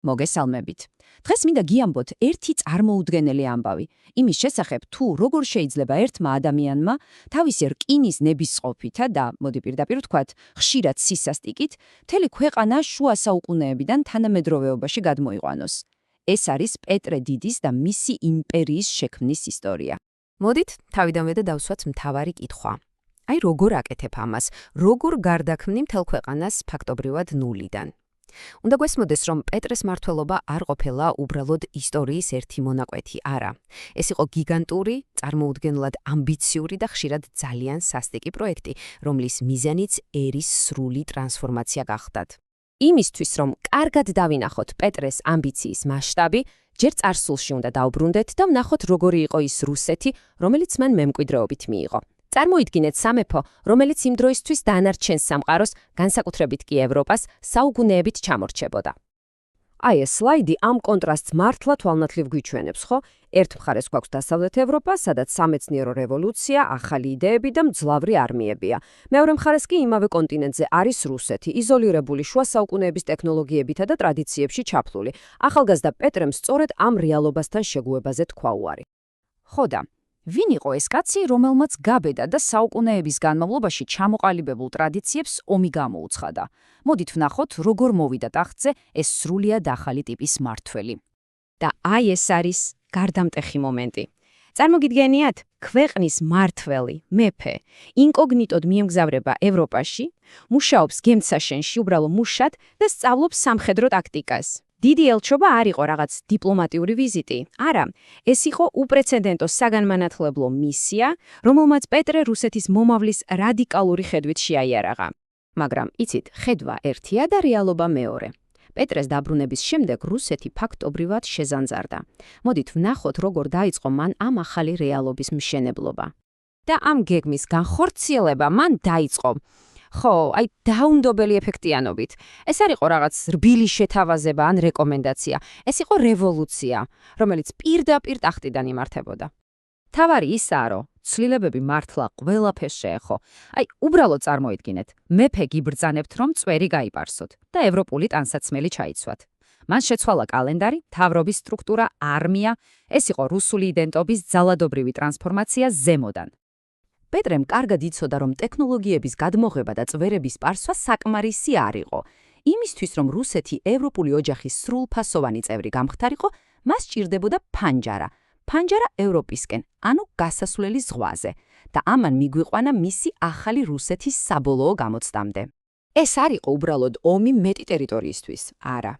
მოგესალმებით. დღეს მინდა გიამბოთ ერთი წარმოუდგენელი ამბავი. იმის შესახებ, თუ როგორ შეიძლება ერთმა ადამიანმა თავისი რკინის ნებისყოფითა და, მოდი პირდაპირ ვთქვათ, ხშირად სისასტიკით, მთელი ქვეყანა შუა საუკუნეებიდან თანამედროვეობაში გადმოიყვანოს. ეს არის პეტრე დიდის და მისი იმპერიის შექმნის ისტორია. მოდით, თავიდანვე და დავსვათ მთავარი კითხვა. აი როგორ აკეთებ ამას, როგორ გარდაქმნი მთელ ქვეყანას ფაქტობრივად ნულიდან. უნდა გვესმოდეს, რომ პეტრეს მმართველობა არ ყოფილა უბრალოდ ისტორიის ერთი მონაკვეთი, არა. ეს იყო გიგანტური, წარმოუდგენლად ამბიციური და ხშირად ძალიან სასტიკი პროექტი, რომლის მიზანიც ერის სრული ტრანსფორმაცია გახდათ. იმისთვის, რომ კარგად დავინახოთ პეტრეს ამბიციის მასშტაბი, ჯერ წარსულში უნდა დავბრუნდეთ და ვნახოთ, როგორი იყო ის რუსეთი, რომელიც მან მემკვიდრეობით მიიღო. წარმოიდგინეთ სამეფო, რომელიც იმ დროისთვის დანარჩენ სამყაროს, განსაკუთრებით კი ევროპას, საუკუნეებით ჩამორჩებოდა. აი ეს სლაიდი ამ კონტრასტს მართლა თვალნათლივ გვიჩვენებს, ხო? ერთ მხარეს გვაქვს დასავლეთ ევროპა, სადაც სამეცნიერო რევოლუცია, ახალი იდეები და მძლავრი არმიებია. მეორე მხარეს კი იმავე კონტინენტზე არის რუსეთი, იზოლირებული შუა საუკუნეების ტექნოლოგიებითა და ტრადიციებში ჩაფლული. ახალგაზრდა პეტრემ სწორედ ამ რეალობასთან შეგუებაზე თქვა უარი. ხოდა, ვინ იყო ეს კაცი, რომელმაც გაბედა და საუკუნეების განმავლობაში ჩამოყალიბებულ ტრადიციებს ომი გამოუცხადა? მოდით ვნახოთ, როგორ მოვიდა ტახტზე ეს სრულიად ახალი ტიპის მმართველი. და აი ეს არის გარდამტეხი მომენტი. წარმოგიდგენიათ, ქვეყნის მმართველი, მეფე, ინკოგნიტოდ მიემგზავრება ევროპაში, მუშაობს გემთსაშენში უბრალო მუშად და სწავლობს სამხედრო ტაქტიკას. დიდი ელჩობა არ იყო რაღაც დიპლომატიური ვიზიტი, არა, ეს იყო უპრეცედენტო საგანმანათლებლო მისია, რომელმაც პეტრე რუსეთის მომავლის რადიკალური ხედვით შეაიარაღა. მაგრამ იცით, ხედვა ერთია და რეალობა მეორე. პეტრეს დაბრუნების შემდეგ რუსეთი ფაქტობრივად შეზანზარდა. მოდით ვნახოთ, როგორ დაიწყო მან ამ ახალი რეალობის მშენებლობა. და ამ გეგმის განხორციელება მან დაიწყო. ხო, აი დაუნდობელი ეფექტიანობით. ეს არ იყო რაღაც რბილი შეთავაზება ან რეკომენდაცია. ეს იყო რევოლუცია, რომელიც პირდაპირ ტახტიდან იმართებოდა. თავარი ისაა, რომ ცვლილებები მართლა ყველაფერს შეეხო. აი, უბრალოდ წარმოიდგინეთ, მეფე გიბრძანებთ, რომ წვერი გაიპარსოთ და ევროპული ტანსაცმელი ჩაიცვათ. მან შეცვალა კალენდარი, მთავრობის სტრუქტურა, არმია, ეს იყო რუსული იდენტობის ძალადობრივი ტრანსფორმაცია ზემოდან. პეტრემ კარგად იცოდა, რომ ტექნოლოგიების გადმოღება და წვერების პარსვა საკმარისი არ იყო. იმისთვის, რომ რუსეთი ევროპული ოჯახის სრულფასოვანი წევრი გამხდარიყო, მას სჭირდებოდა ფანჯარა. ფანჯარა ევროპისკენ, ანუ გასასვლელი ზღვაზე. და ამან მიგვიყვანა მისი ახალი რუსეთის საბოლოო გამოცდამდე. ეს არ იყო უბრალოდ ომი მეტი ტერიტორიისთვის, არა.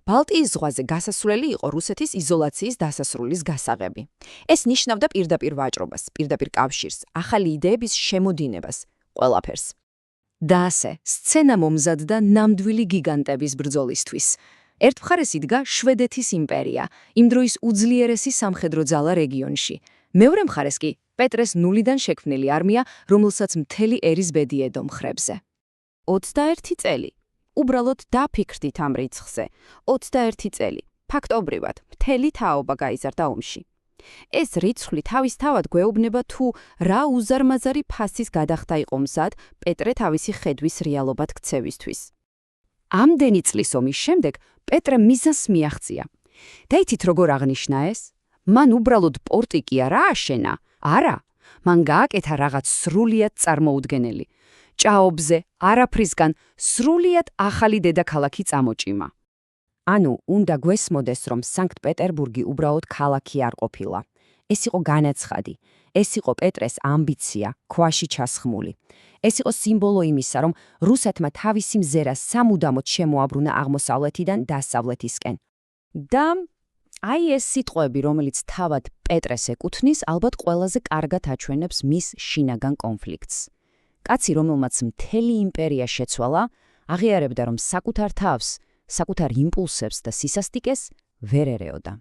ბალტიის ზღვაზე გასასვლელი იყო რუსეთის იზოლაციის დასასრულის გასაღები. ეს ნიშნავდა პირდაპირ ვაჭრობას, პირდაპირ კავშირს, ახალი იდეების შემოდინებას, ყველაფერს. და ასე, სცენა მომზადდა ნამდვილი გიგანტების ბრძოლისთვის. ერთ მხარეს იდგა შვედეთის იმპერია, იმ დროის უძლიერესი სამხედრო ძალა რეგიონში. მეორე მხარეს კი პეტრეს ნულიდან შექმნილი არმია, რომელსაც მთელი ერის ბედი ედო მხრებზე. 21 წელი. უბრალოდ დაფიქრდით ამ რიცხვზე. 21 წელი. ფაქტობრივად, მთელი თაობა გაიზარდა ომში. ეს რიცხვი თავისთავად გვეუბნება, თუ რა უზარმაზარი ფასის გადახდა იყო მზად პეტრე თავისი ხედვის რეალობად ქცევისთვის. ამდენი წლის ომის შემდეგ პეტრემ მიზანს მიაღწია. და იცით როგორ აღნიშნა ეს? მან უბრალოდ პორტი კი არა აშენა, არა, მან გააკეთა რაღაც სრულიად წარმოუდგენელი. ჭაობზე, არაფრისგან, სრულიად ახალი დედაქალაქი წამოჭიმა. ანუ, უნდა გვესმოდეს, რომ სანქტ-პეტერბურგი უბრალოდ ქალაქი არ ყოფილა. ეს იყო განაცხადი, ეს იყო პეტრეს ამბიცია, ქვაში ჩასხმული. ეს იყო სიმბოლო იმისა, რომ რუსეთმა თავისი მზერა სამუდამოდ შემოაბრუნა აღმოსავლეთიდან დასავლეთისკენ. და აი ეს სიტყვები, რომელიც თავად პეტრეს ეკუთვნის, ალბათ ყველაზე კარგად აჩვენებს მის შინაგან კონფლიქტს. კაცი, რომელმაც მთელი იმპერია შეცვალა, აღიარებდა, რომ საკუთარ თავს, საკუთარ იმპულსებს და სისასტიკეს ვერ ერეოდა.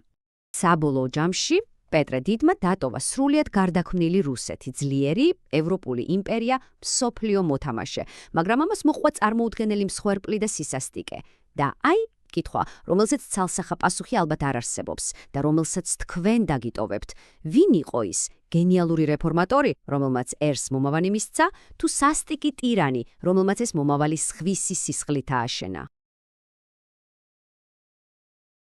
საბოლოო ჯამში პეტრე დიდმა დატოვა სრულიად გარდაქმნილი რუსეთი, ძლიერი ევროპული იმპერია, მსოფლიო მოთამაშე, მაგრამ ამას მოჰყვა წარმოუდგენელი მსხვერპლი და სისასტიკე. და აი, კითხვა, რომელზეც ცალსახა პასუხი ალბათ არ არსებობს და რომელსაც თქვენ დაგიტოვებთ, ვინ იყო ის გენიალური რეფორმატორი, რომელმაც ერს მომავალი მისცა, თუ სასტიკი ტირანი, რომელმაც ეს მომავალი სხვისი სისხლით ააშენა?